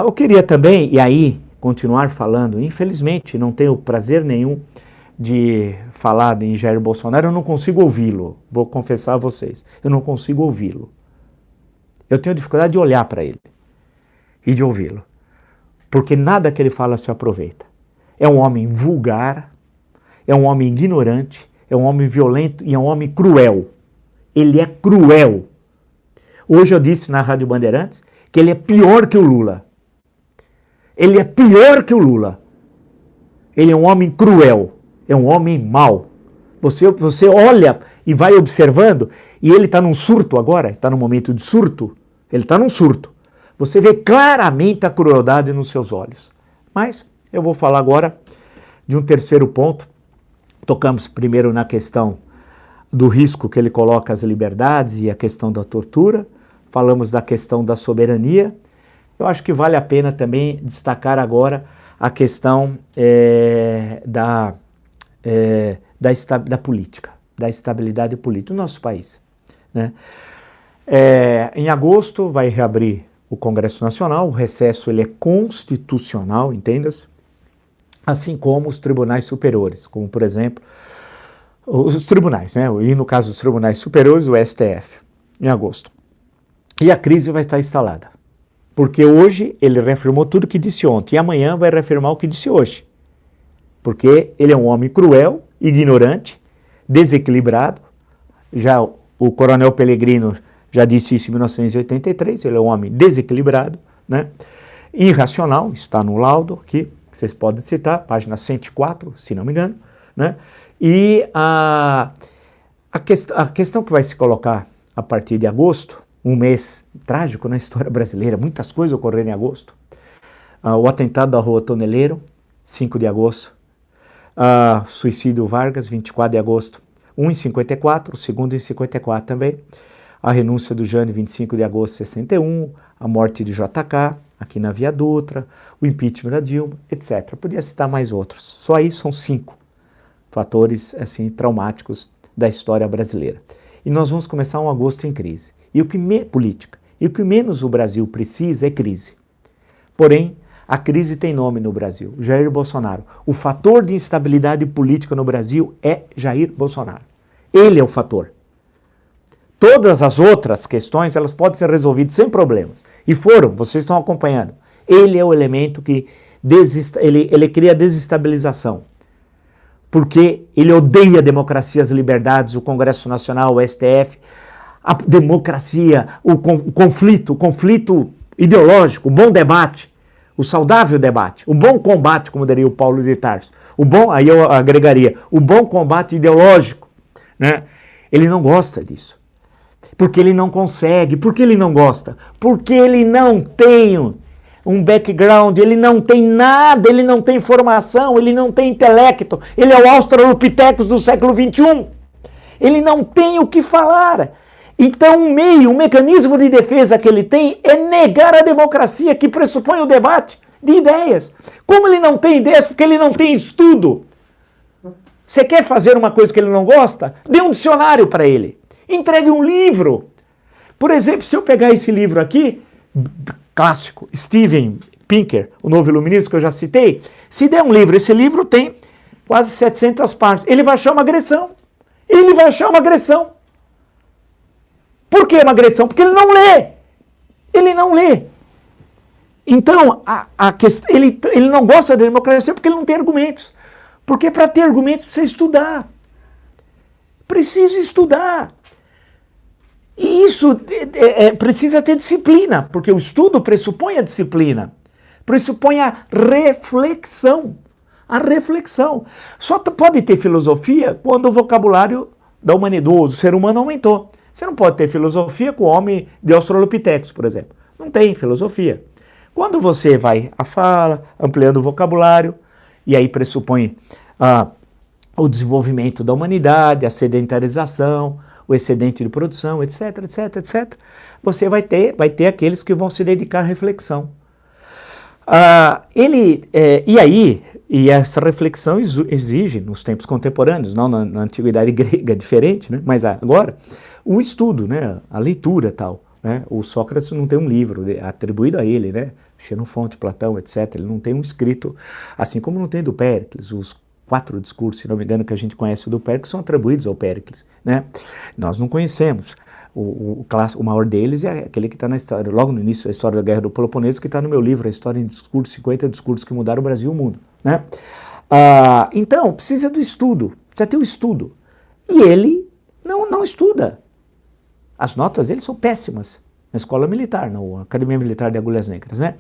Eu queria também, e aí, continuar falando, infelizmente, não tenho prazer nenhum de falar em Jair Bolsonaro, eu não consigo ouvi-lo, vou confessar a vocês, eu não consigo ouvi-lo. Eu tenho dificuldade de olhar para ele e de ouvi-lo, porque nada que ele fala se aproveita. É um homem vulgar, é um homem ignorante, é um homem violento e é um homem cruel. Ele é cruel. Hoje eu disse na Rádio Bandeirantes que ele é pior que o Lula. Ele é pior que o Lula. Ele é um homem cruel, é um homem mau. Você olha e vai observando, e ele está num surto agora, está num momento de surto, ele está num surto. Você vê claramente a crueldade nos seus olhos. Mas eu vou falar agora de um terceiro ponto. Tocamos primeiro na questão do risco que ele coloca às liberdades e a questão da tortura. Falamos da questão da soberania. Eu acho que vale a pena também destacar agora a questão da política, da estabilidade política do nosso país, né? Em agosto vai reabrir o Congresso Nacional, o recesso ele é constitucional, entenda-se, assim como os tribunais superiores, como por exemplo, os tribunais, né? E no caso dos tribunais superiores, o STF, em agosto. E a crise vai estar instalada, porque hoje ele reafirmou tudo o que disse ontem, e amanhã vai reafirmar o que disse hoje, porque ele é um homem cruel, ignorante, desequilibrado. Já o coronel Pellegrino já disse isso em 1983, ele é um homem desequilibrado, né? Irracional, está no laudo aqui, vocês podem citar, página 104, se não me engano, né? E a questão que vai se colocar a partir de agosto, um mês trágico na história brasileira, muitas coisas ocorreram em agosto. O atentado da Rua Toneleiro, 5 de agosto. Suicídio Vargas, 24 de agosto. Um em 54, o segundo em 54 também. A renúncia do Jânio, 25 de agosto de 61. A morte de JK, aqui na Via Dutra. O impeachment da Dilma, etc. Podia citar mais outros. Só aí são 5 fatores assim, traumáticos da história brasileira. E nós vamos começar um agosto em crise. Política. E o que menos o Brasil precisa é crise. Porém, a crise tem nome no Brasil, Jair Bolsonaro. O fator de instabilidade política no Brasil é Jair Bolsonaro. Ele é o fator. Todas as outras questões, elas podem ser resolvidas sem problemas. E foram, vocês estão acompanhando. Ele é o elemento que ele cria desestabilização. Porque ele odeia a democracia, as liberdades, o Congresso Nacional, o STF, a democracia, o conflito ideológico, o bom debate, o saudável debate, o bom combate, como diria o Paulo de Tarso. Aí eu agregaria, o bom combate ideológico, né? Ele não gosta disso. Porque ele não consegue. Por que ele não gosta? Porque ele não tem um background, ele não tem nada, ele não tem formação, ele não tem intelecto. Ele é o Australopithecus do século XXI. Ele não tem o que falar. Então o mecanismo de defesa que ele tem é negar a democracia, que pressupõe o debate de ideias. Como ele não tem ideias, porque ele não tem estudo. Você quer fazer uma coisa que ele não gosta? Dê um dicionário para ele. Entregue um livro. Por exemplo, se eu pegar esse livro aqui, clássico, Steven Pinker, O Novo Iluminismo, que eu já citei, se der um livro, esse livro tem quase 700 páginas, ele vai achar uma agressão. Ele vai achar uma agressão. Por que uma agressão? Porque ele não lê. Ele não lê. Então, ele não gosta da democracia porque ele não tem argumentos. Porque para ter argumentos precisa estudar. Precisa estudar. E isso precisa ter disciplina, porque o estudo pressupõe a disciplina. Pressupõe a reflexão. A reflexão. Só pode ter filosofia quando o vocabulário da humanidade, do ser humano aumentou. Você não pode ter filosofia com o homem de Australopithecus, por exemplo. Não tem filosofia. Quando você vai à fala, ampliando o vocabulário, e aí pressupõe o desenvolvimento da humanidade, a sedentarização, o excedente de produção, etc, etc, etc, você vai ter aqueles que vão se dedicar à reflexão. E essa reflexão exige, nos tempos contemporâneos, não na antiguidade grega, diferente, né? Mas agora, o estudo, né? A leitura e tal. Né? O Sócrates não tem um livro atribuído a ele, né? Xenofonte, Platão, etc. Ele não tem um escrito, assim como não tem do Péricles. Os 4 discursos, se não me engano, que a gente conhece do Péricles são atribuídos ao Péricles, né? Nós não conhecemos. O maior deles é aquele que está na história, logo no início da história da Guerra do Peloponeso, que está no meu livro, A História em Discurso, 50 discursos que mudaram o Brasil e o mundo, né? Então, precisa do estudo, precisa ter o estudo. E ele não estuda. As notas dele são péssimas na escola militar, na Academia Militar de Agulhas Negras, né?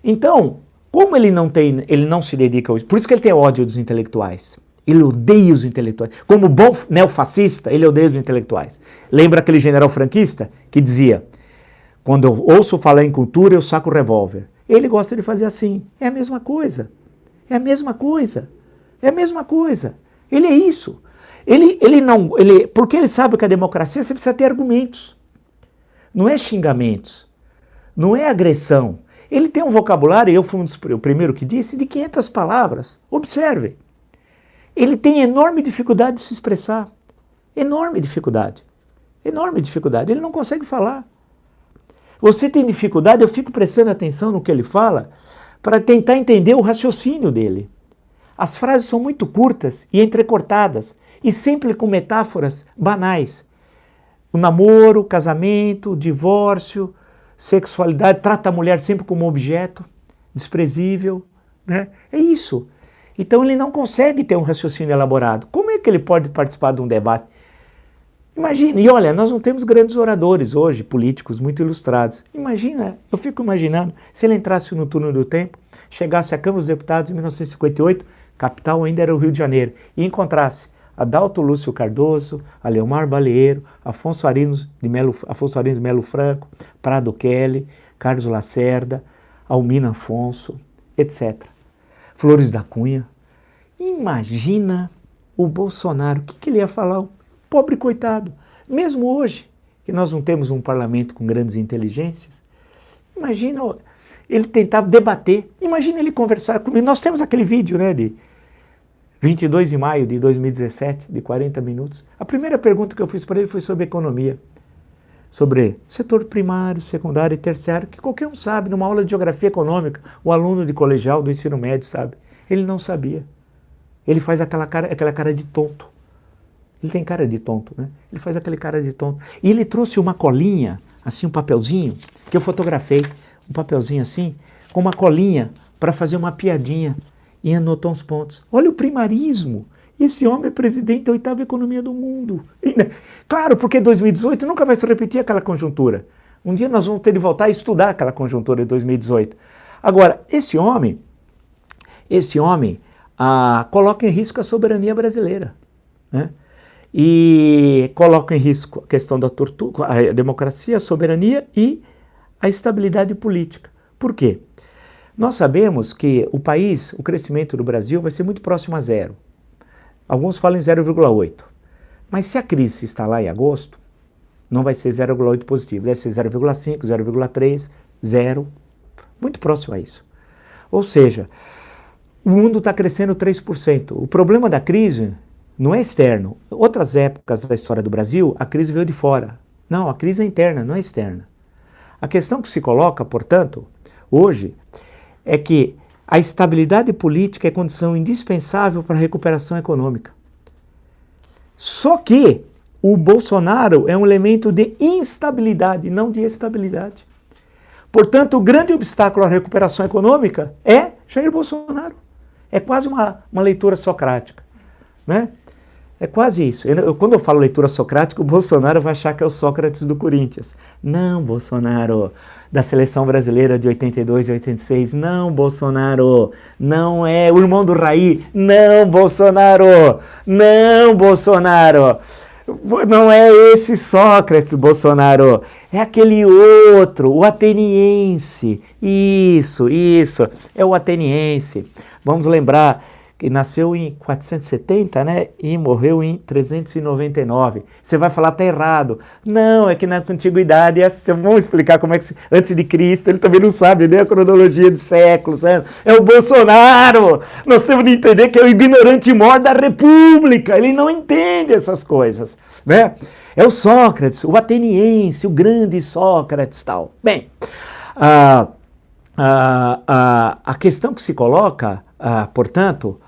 Então, como ele não se dedica ao... Por isso que ele tem ódio dos intelectuais. Ele odeia os intelectuais. Como bom neofascista, ele odeia os intelectuais. Lembra aquele general franquista que dizia: quando eu ouço falar em cultura, eu saco o revólver. Ele gosta de fazer assim. É a mesma coisa. É a mesma coisa. É a mesma coisa. Ele é isso. Porque ele sabe que a democracia você precisa ter argumentos. Não é xingamentos. Não é agressão. Ele tem um vocabulário, eu fui o primeiro que disse, de 500 palavras. Observe. Ele tem enorme dificuldade de se expressar. Enorme dificuldade. Enorme dificuldade. Ele não consegue falar. Você tem dificuldade, eu fico prestando atenção no que ele fala para tentar entender o raciocínio dele. As frases são muito curtas e entrecortadas e sempre com metáforas banais. O namoro, o casamento, o divórcio, sexualidade, trata a mulher sempre como objeto, desprezível, né? É isso. Então ele não consegue ter um raciocínio elaborado. Como é que ele pode participar de um debate? Imagina, e olha, nós não temos grandes oradores hoje, políticos muito ilustrados. Imagina, eu fico imaginando, se ele entrasse no túnel do tempo, chegasse à Câmara dos Deputados em 1958, capital ainda era o Rio de Janeiro, e encontrasse Adalto Lúcio Cardoso, Aleomar Baleiro, Afonso Arinos de Melo Franco, Prado Kelly, Carlos Lacerda, Almina Afonso, etc. Flores da Cunha. Imagina o Bolsonaro, o que ele ia falar? O pobre coitado. Mesmo hoje, que nós não temos um parlamento com grandes inteligências, imagina ele tentar debater, imagina ele conversar comigo. Nós temos aquele vídeo, né, de 22 de maio de 2017, de 40 minutos. A primeira pergunta que eu fiz para ele foi sobre economia. Sobre setor primário, secundário e terciário, que qualquer um sabe, numa aula de geografia econômica, o aluno de colegial do ensino médio sabe. Ele não sabia. Ele faz aquela cara de tonto. Ele tem cara de tonto, né? Ele faz aquele cara de tonto. E ele trouxe uma colinha, assim, um papelzinho, que eu fotografei, um papelzinho assim, com uma colinha para fazer uma piadinha e anotou uns pontos. Olha o primarismo. Esse homem é presidente da 8ª economia do mundo. Claro, porque 2018 nunca vai se repetir aquela conjuntura. Um dia nós vamos ter de voltar a estudar aquela conjuntura de 2018. Agora, esse homem coloca em risco a soberania brasileira, né? E coloca em risco a questão da tortura, a democracia, a soberania e a estabilidade política. Por quê? Nós sabemos que o crescimento do Brasil vai ser muito próximo a zero. Alguns falam em 0,8. Mas se a crise se instalar em agosto, não vai ser 0,8 positivo, deve ser 0,5, 0,3, 0, muito próximo a isso. Ou seja, o mundo está crescendo 3%. O problema da crise não é externo. Outras épocas da história do Brasil, a crise veio de fora. Não, a crise é interna, não é externa. A questão que se coloca, portanto, hoje, é que a estabilidade política é condição indispensável para a recuperação econômica. Só que o Bolsonaro é um elemento de instabilidade, não de estabilidade. Portanto, o grande obstáculo à recuperação econômica é Jair Bolsonaro. É quase uma leitura socrática, né? É quase isso. Quando eu falo leitura socrática, o Bolsonaro vai achar que é o Sócrates do Corinthians. Não, Bolsonaro, da seleção brasileira de 82 e 86. Não, Bolsonaro, não é o irmão do Raí. Não, Bolsonaro, não, Bolsonaro. Não é esse Sócrates, Bolsonaro. É aquele outro, o ateniense. Isso. É o ateniense. Vamos lembrar que nasceu em 470, né, e morreu em 399. Você vai falar, tá errado. Não, é que na antiguidade, vamos explicar como é que, antes de Cristo, ele também não sabe nem a cronologia de séculos, né? É o Bolsonaro! Nós temos de entender que é o ignorante mor da República, ele não entende essas coisas, né? É o Sócrates, o ateniense, o grande Sócrates, tal. Bem, A questão que se coloca, portanto,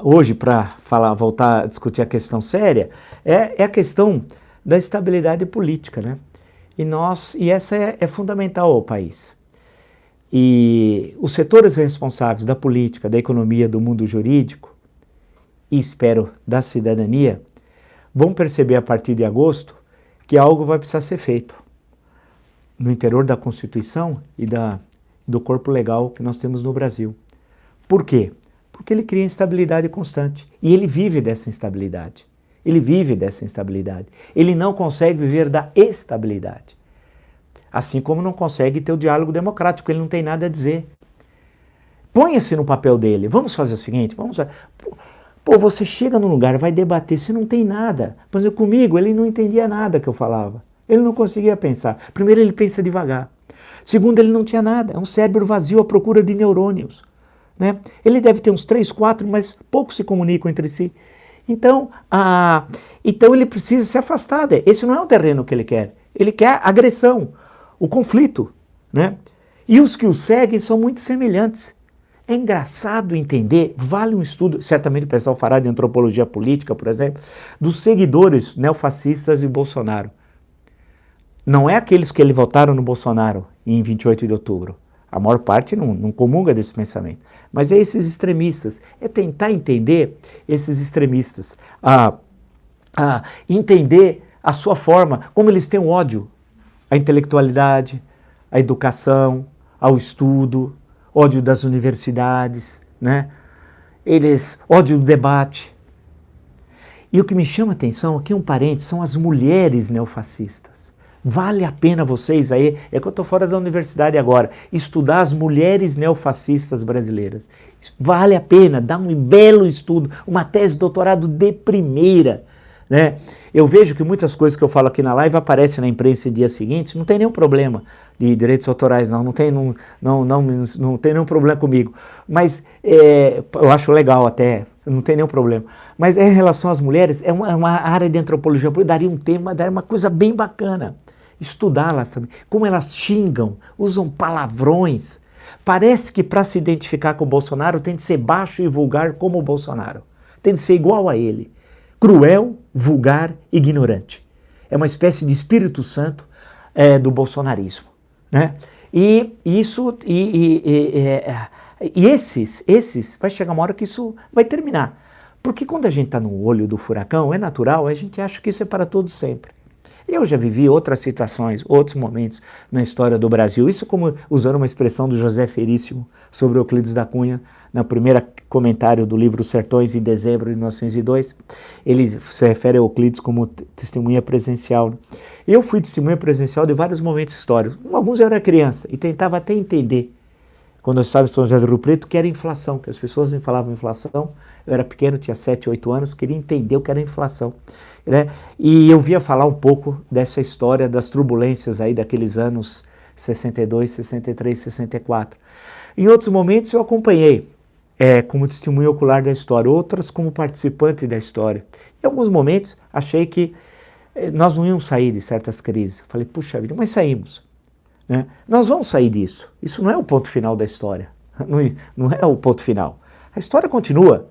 hoje, para voltar a discutir a questão séria, é a questão da estabilidade política, né? E essa é fundamental ao país. E os setores responsáveis da política, da economia, do mundo jurídico, e espero da cidadania, vão perceber a partir de agosto que algo vai precisar ser feito no interior da Constituição e do corpo legal que nós temos no Brasil. Por quê? Porque ele cria instabilidade constante e ele vive dessa instabilidade. Ele vive dessa instabilidade. Ele não consegue viver da estabilidade. Assim como não consegue ter o diálogo democrático, ele não tem nada a dizer. Ponha-se no papel dele. Vamos fazer o seguinte, Pô, você chega num lugar, vai debater, você não tem nada. Por exemplo, comigo, ele não entendia nada que eu falava. Ele não conseguia pensar. Primeiro, ele pensa devagar. Segundo, ele não tinha nada. É um cérebro vazio à procura de neurônios. Né? Ele deve ter uns 3, 4, mas poucos se comunicam entre si. Então ele precisa se afastar. Esse não é o terreno que ele quer. Ele quer agressão, o conflito. Né? E os que o seguem são muito semelhantes. É engraçado entender, vale um estudo, certamente o pessoal fará de antropologia política, por exemplo, dos seguidores neofascistas de Bolsonaro. Não é aqueles que votaram no Bolsonaro em 28 de outubro. A maior parte não comunga desse pensamento. Mas é esses extremistas. É tentar entender esses extremistas. Entender a sua forma, como eles têm ódio à intelectualidade, à educação, ao estudo, ódio das universidades, né? Ódio do debate. E o que me chama a atenção, aqui um parênteses, são as mulheres neofascistas. Vale a pena vocês aí, é que eu estou fora da universidade agora, estudar as mulheres neofascistas brasileiras. Vale a pena, dá um belo estudo, uma tese de doutorado de primeira. Né? Eu vejo que muitas coisas que eu falo aqui na live aparecem na imprensa no dia seguinte, não tem nenhum problema de direitos autorais, não tem nenhum problema comigo. Mas eu acho legal até, não tem nenhum problema. Mas em relação às mulheres, é uma área de antropologia, daria um tema, daria uma coisa bem bacana. Estudá-las também, como elas xingam, usam palavrões. Parece que para se identificar com o Bolsonaro tem de ser baixo e vulgar como o Bolsonaro. Tem de ser igual a ele. Cruel, vulgar, ignorante. É uma espécie de Espírito Santo do bolsonarismo. Né? Esses, vai chegar uma hora que isso vai terminar. Porque quando a gente está no olho do furacão, é natural, a gente acha que isso é para todo sempre. Eu já vivi outras situações, outros momentos na história do Brasil. Isso como usando uma expressão do José Veríssimo sobre Euclides da Cunha, no primeiro comentário do livro Sertões, em dezembro de 1902. Ele se refere a Euclides como testemunha presencial. Eu fui testemunha presencial de vários momentos históricos. Alguns eu era criança e tentava até entender, quando eu estava em São José do Rio Preto, que era inflação, que as pessoas me falavam inflação. Eu era pequeno, tinha 7, 8 anos, queria entender o que era inflação. Né? E eu via falar um pouco dessa história das turbulências aí daqueles anos 62, 63, 64. Em outros momentos eu acompanhei como testemunho ocular da história, outras como participante da história. Em alguns momentos achei que nós não íamos sair de certas crises. Falei, puxa vida, mas saímos. Né? Nós vamos sair disso. Isso não é o ponto final da história. Não é o ponto final. A história continua.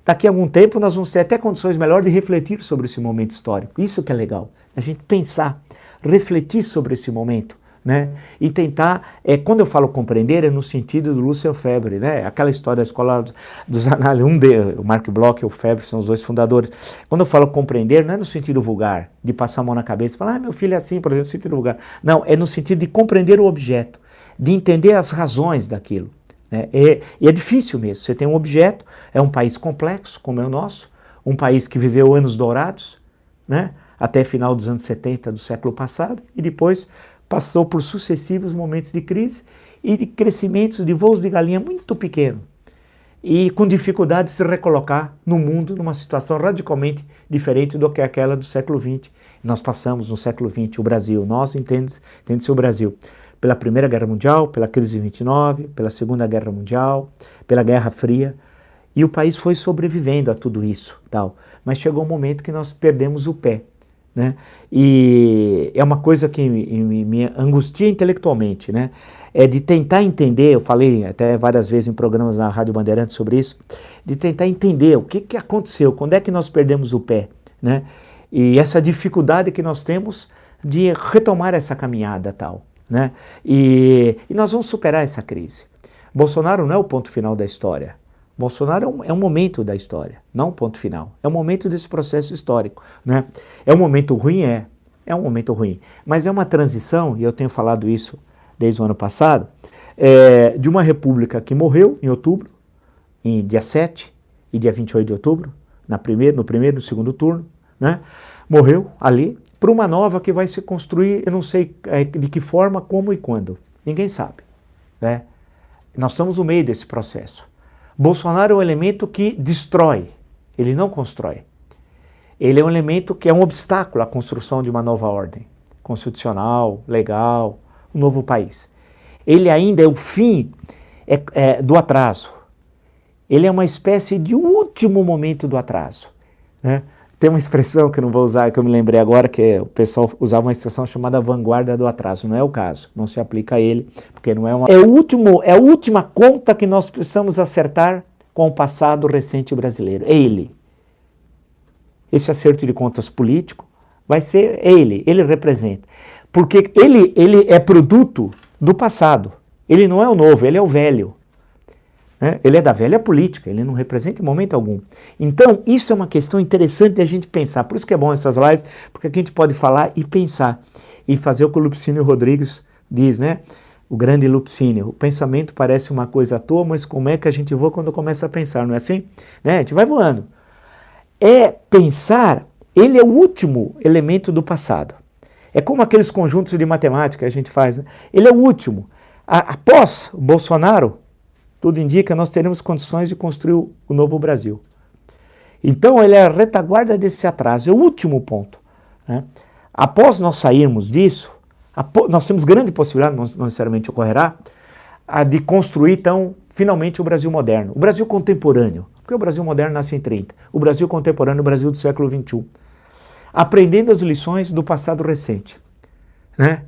Daqui a algum tempo nós vamos ter até condições melhores de refletir sobre esse momento histórico. Isso que é legal. A gente pensar, refletir sobre esse momento. Né? E tentar, quando eu falo compreender, é no sentido do Lúcio Febvre, né? Aquela história da escola dos análises, o Marc Bloch e o Febvre são os dois fundadores. Quando eu falo compreender, não é no sentido vulgar, de passar a mão na cabeça e falar, meu filho é assim, por exemplo, no sentido vulgar. Não, é no sentido de compreender o objeto, de entender as razões daquilo. Né? E é difícil mesmo, você tem um objeto, é um país complexo, como é o nosso, um país que viveu anos dourados, né? Até final dos anos 70 do século passado, e depois passou por sucessivos momentos de crise e de crescimentos de voos de galinha muito pequeno e com dificuldade de se recolocar no mundo numa situação radicalmente diferente do que aquela do século XX. Nós passamos no século XX, o Brasil, nós entende-se o Brasil, pela Primeira Guerra Mundial, pela crise de 29, pela Segunda Guerra Mundial, pela Guerra Fria, e o país foi sobrevivendo a tudo isso, tal. Mas chegou um momento que nós perdemos o pé. né? E é uma coisa que me angustia intelectualmente, né? É de tentar entender, eu falei até várias vezes em programas na Rádio Bandeirantes sobre isso, de tentar entender o que aconteceu, quando é que nós perdemos o pé, né? E essa dificuldade que nós temos de retomar essa caminhada tal, né? E nós vamos superar essa crise. Bolsonaro não é o ponto final da história. Bolsonaro é um momento da história, não um ponto final. É um momento desse processo histórico, né? É um momento ruim? É um momento ruim. Mas é uma transição, e eu tenho falado isso desde o ano passado, de uma república que morreu em outubro, em dia 7 e dia 28 de outubro, no primeiro e no segundo turno, né? Morreu ali, para uma nova que vai se construir, eu não sei de que forma, como e quando. Ninguém sabe, né? Nós estamos no meio desse processo. Bolsonaro é um elemento que destrói, ele não constrói. Ele é um elemento que é um obstáculo à construção de uma nova ordem constitucional, legal, um novo país. Ele ainda é o fim do atraso. Ele é uma espécie de último momento do atraso, né? Tem uma expressão que eu não vou usar, que eu me lembrei agora, que o pessoal usava uma expressão chamada vanguarda do atraso. Não é o caso, não se aplica a ele, porque não é uma... É a última conta que nós precisamos acertar com o passado recente brasileiro. É ele. Esse acerto de contas político vai ser ele representa. Porque ele é produto do passado. Ele não é o novo, ele é o velho. Ele é da velha política, ele não representa em momento algum. Então, isso é uma questão interessante de a gente pensar. Por isso que é bom essas lives, porque aqui a gente pode falar e pensar. E fazer o que o Lupicínio Rodrigues diz, né? O grande Lupicínio. O pensamento parece uma coisa à toa, mas como é que a gente voa quando começa a pensar, não é assim? Né? A gente vai voando. Pensar, ele é o último elemento do passado. É como aqueles conjuntos de matemática que a gente faz, né? Ele é o último. Após o Bolsonaro, tudo indica, nós teremos condições de construir o novo Brasil. Então, ele é a retaguarda desse atraso, é o último ponto, né? Após nós sairmos disso, nós temos grande possibilidade, não necessariamente ocorrerá, de construir, então, finalmente o Brasil moderno, o Brasil contemporâneo, porque o Brasil moderno nasce em 30, o Brasil contemporâneo, o Brasil do século XXI, aprendendo as lições do passado recente, né?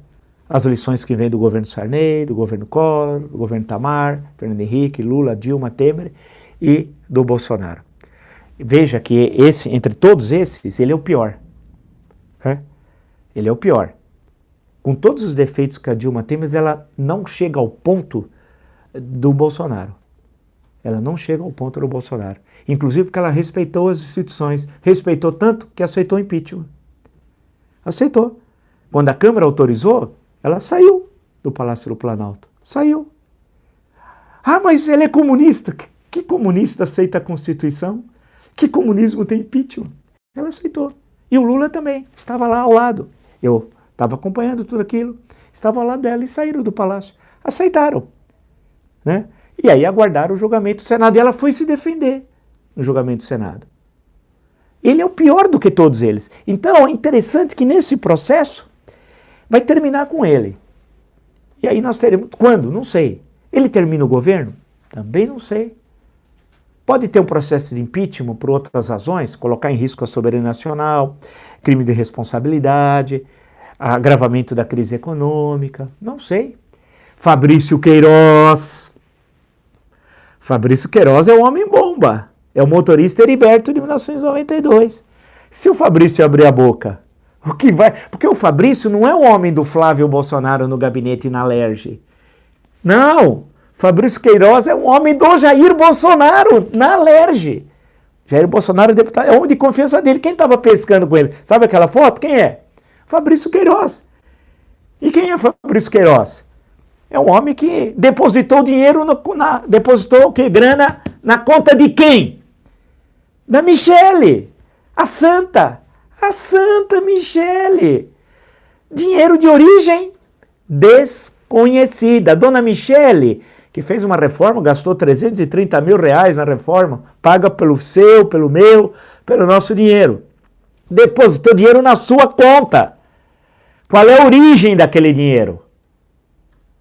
As lições que vêm do governo Sarney, do governo Collor, do governo Itamar, Fernando Henrique, Lula, Dilma, Temer e do Bolsonaro. Veja que entre todos esses, ele é o pior. Né? Ele é o pior. Com todos os defeitos que a Dilma tem, mas ela não chega ao ponto do Bolsonaro. Ela não chega ao ponto do Bolsonaro. Inclusive porque ela respeitou as instituições. Respeitou tanto que aceitou o impeachment. Aceitou. Quando a Câmara autorizou, ela saiu do Palácio do Planalto. Saiu. Mas ele é comunista. Que comunista aceita a Constituição? Que comunismo tem impeachment? Ela aceitou. E o Lula também. Estava lá ao lado. Eu estava acompanhando tudo aquilo. Estava ao lado dela e saíram do Palácio. Aceitaram. Né? E aí aguardaram o julgamento do Senado. E ela foi se defender no julgamento do Senado. Ele é o pior do que todos eles. Então é interessante que nesse processo vai terminar com ele. E aí nós teremos... Quando? Não sei. Ele termina o governo? Também não sei. Pode ter um processo de impeachment por outras razões, colocar em risco a soberania nacional, crime de responsabilidade, agravamento da crise econômica, não sei. Fabrício Queiroz. Fabrício Queiroz é o homem-bomba. É o motorista Heriberto de 1992. Se o Fabrício abrir a boca... O que vai? Porque o Fabrício não é o homem do Flávio Bolsonaro no gabinete na Alerj. Não! Fabrício Queiroz é um homem do Jair Bolsonaro na Alerj. Jair Bolsonaro é deputado, é homem de confiança dele. Quem estava pescando com ele? Sabe aquela foto? Quem é? Fabrício Queiroz. E quem é Fabrício Queiroz? É um homem que depositou dinheiro, depositou o quê? Grana na conta de quem? Da Michele, a Santa Michele. Dinheiro de origem desconhecida. Dona Michele, que fez uma reforma, gastou 330 mil reais na reforma, paga pelo seu, pelo meu, pelo nosso dinheiro. Depositou dinheiro na sua conta. Qual é a origem daquele dinheiro?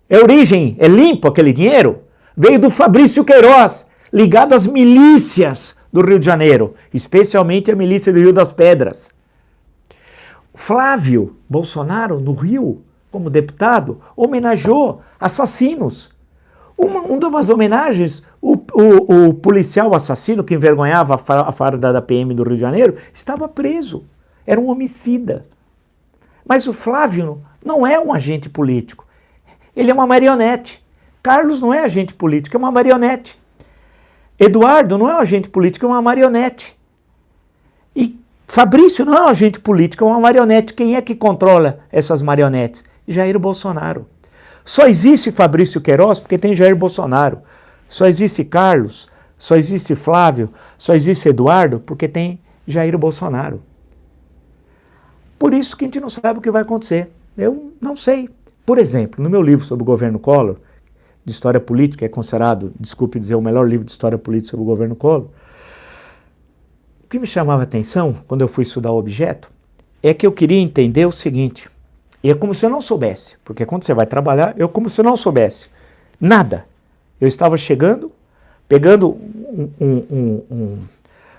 É limpo aquele dinheiro? Veio do Fabrício Queiroz, ligado às milícias do Rio de Janeiro, especialmente a milícia do Rio das Pedras. Flávio Bolsonaro, no Rio, como deputado, homenageou assassinos. Uma das homenagens, o policial assassino que envergonhava a farda da PM do Rio de Janeiro estava preso. Era um homicida. Mas o Flávio não é um agente político. Ele é uma marionete. Carlos não é agente político, é uma marionete. Eduardo não é um agente político, é uma marionete. E Fabrício não é um agente político, é uma marionete. Quem é que controla essas marionetes? Jair Bolsonaro. Só existe Fabrício Queiroz porque tem Jair Bolsonaro. Só existe Carlos, só existe Flávio, só existe Eduardo porque tem Jair Bolsonaro. Por isso que a gente não sabe o que vai acontecer. Eu não sei. Por exemplo, no meu livro sobre o governo Collor, de história política, é considerado, desculpe dizer, o melhor livro de história política sobre o governo Collor, o que me chamava a atenção quando eu fui estudar o objeto é que eu queria entender o seguinte, e é como se eu não soubesse, porque quando você vai trabalhar, eu como se eu não soubesse nada. Eu estava chegando, pegando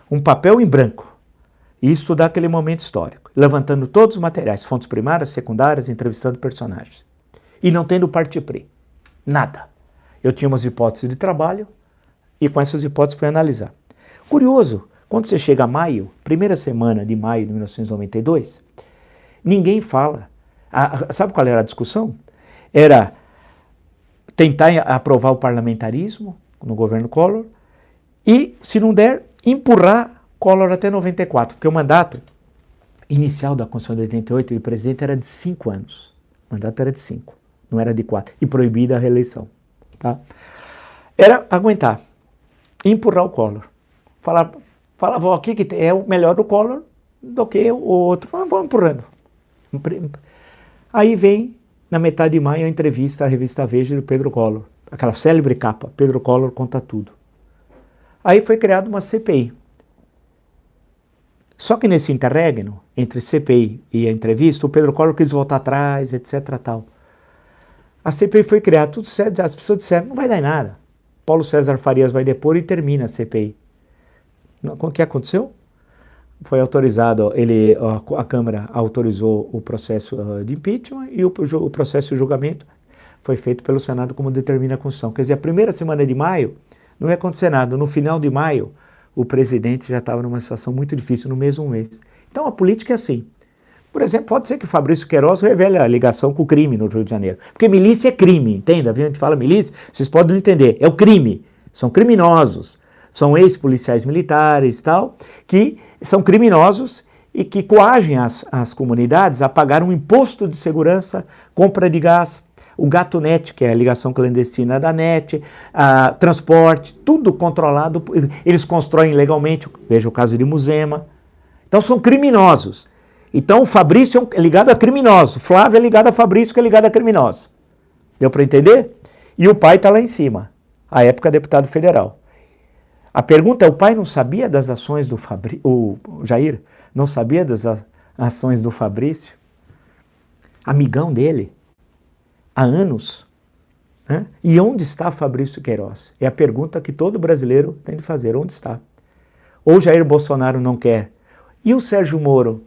um papel em branco e estudar aquele momento histórico, levantando todos os materiais, fontes primárias, secundárias, entrevistando personagens. E não tendo parte-pri. Nada. Eu tinha umas hipóteses de trabalho e com essas hipóteses fui analisar. Curioso, quando você chega a maio, primeira semana de maio de 1992, ninguém fala. Sabe qual era a discussão? Era tentar aprovar o parlamentarismo no governo Collor e, se não der, empurrar Collor até 94, porque o mandato inicial da Constituição de 88 do presidente era de 5 anos. O mandato era de 5, não era de 4, e proibida a reeleição. Tá? Era aguentar, empurrar o Collor. Falava, aqui que é o melhor do Collor do que o outro. Vamos empurrando. Aí vem, na metade de maio, a entrevista à revista Veja do Pedro Collor. Aquela célebre capa, Pedro Collor conta tudo. Aí foi criada uma CPI. Só que nesse interregno, entre CPI e a entrevista, o Pedro Collor quis voltar atrás, etc. Tal. A CPI foi criada, tudo certo, as pessoas disseram, não vai dar em nada. Paulo César Farias vai depor e termina a CPI. O que aconteceu? Foi autorizado, a Câmara autorizou o processo de impeachment e o processo de julgamento foi feito pelo Senado como determina a Constituição. Quer dizer, a primeira semana de maio não ia acontecer nada. No final de maio, o presidente já estava numa situação muito difícil no mesmo mês. Então a política é assim. Por exemplo, pode ser que o Fabrício Queiroz revele a ligação com o crime no Rio de Janeiro. Porque milícia é crime, entende? A gente fala milícia, vocês podem entender, é o crime. São criminosos. São ex-policiais militares e tal, que são criminosos e que coagem as comunidades a pagar um imposto de segurança, compra de gás, o gato net, que é a ligação clandestina da net, transporte, tudo controlado. Eles constroem legalmente, veja o caso de Muzema. Então são criminosos. Então o Fabrício é ligado a criminoso, Flávio é ligado a Fabrício, que é ligado a criminoso. Deu para entender? E o pai está lá em cima, à época deputado federal. A pergunta é, o pai não sabia das ações do Fabrício, o Jair não sabia das ações do Fabrício? Amigão dele, há anos. Né? E onde está Fabrício Queiroz? É a pergunta que todo brasileiro tem de fazer, onde está? Ou Jair Bolsonaro não quer? E o Sérgio Moro?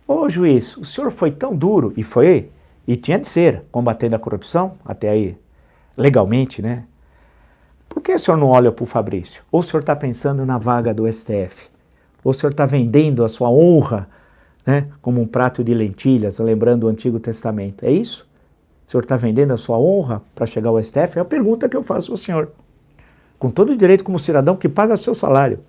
Ô juiz, o senhor foi tão duro, e tinha de ser, combatendo a corrupção, até aí, legalmente, né? Por que o senhor não olha para o Fabrício? Ou o senhor está pensando na vaga do STF? Ou o senhor está vendendo a sua honra, né, como um prato de lentilhas, lembrando o Antigo Testamento? É isso? O senhor está vendendo a sua honra para chegar ao STF? É a pergunta que eu faço ao senhor. Com todo o direito como cidadão que paga seu salário.